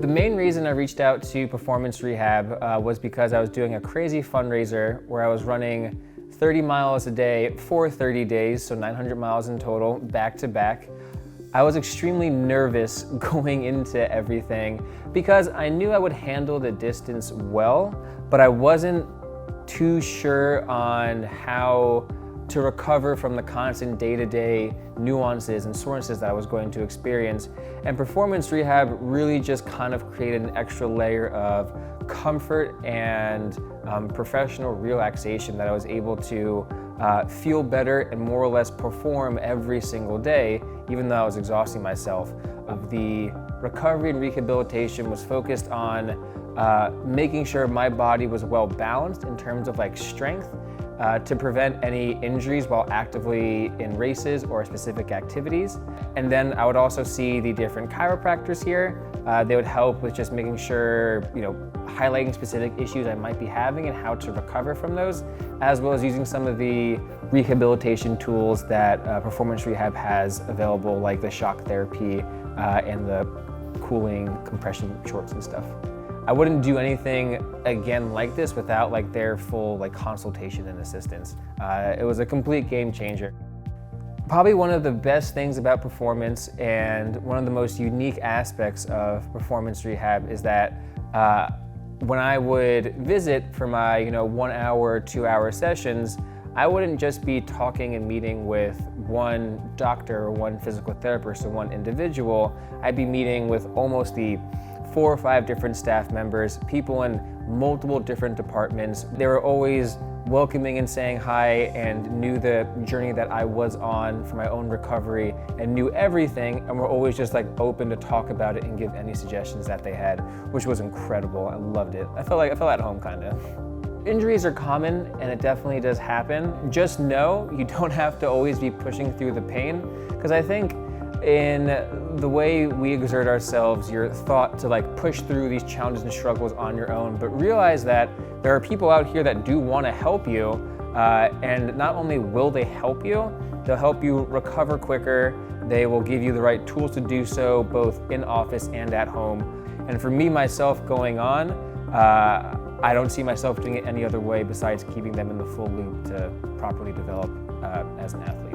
main reason I reached out to Performance Rehab was because I was doing a crazy fundraiser where I was running 30 miles a day for 30 days, so 900 miles in total, back to back. I was extremely nervous going into everything because I knew I would handle the distance well, but I wasn't too sure on how to recover from the constant day-to-day nuances and soreness that I was going to experience. And Performance Rehab really just kind of created an extra layer of comfort and professional relaxation that I was able to feel better and more or less perform every single day, even though I was exhausting myself. The recovery and rehabilitation was focused on making sure my body was well balanced in terms of like strength, to prevent any injuries while actively in races or specific activities. And then I would also see the different chiropractors here. They would help with just making sure, highlighting specific issues I might be having and how to recover from those, as well as using some of the rehabilitation tools that Performance Rehab has available, like the shock therapy and the cooling compression shorts and stuff. I wouldn't do anything again like this without their full consultation and assistance. It was a complete game changer. Probably one of the best things about Performance and one of the most unique aspects of Performance Rehab is that when I would visit for my 1 hour, 2 hour sessions, I wouldn't just be talking and meeting with one doctor or one physical therapist or one individual. I'd be meeting with almost the 4 or 5 different staff members, people in multiple different departments. They were always welcoming and saying hi and knew the journey that I was on for my own recovery and knew everything, and were always just open to talk about it and give any suggestions that they had, which was incredible. I loved it. I felt at home kind of. Injuries are common and it definitely does happen. Just know you don't have to always be pushing through the pain, because I think in the way we exert ourselves, you're thought to push through these challenges and struggles on your own, but realize that there are people out here that do want to help you, and not only will they help you, they'll help you recover quicker. They will give you the right tools to do so, both in office and at home. And for me, myself, going on, I don't see myself doing it any other way besides keeping them in the full loop to properly develop as an athlete.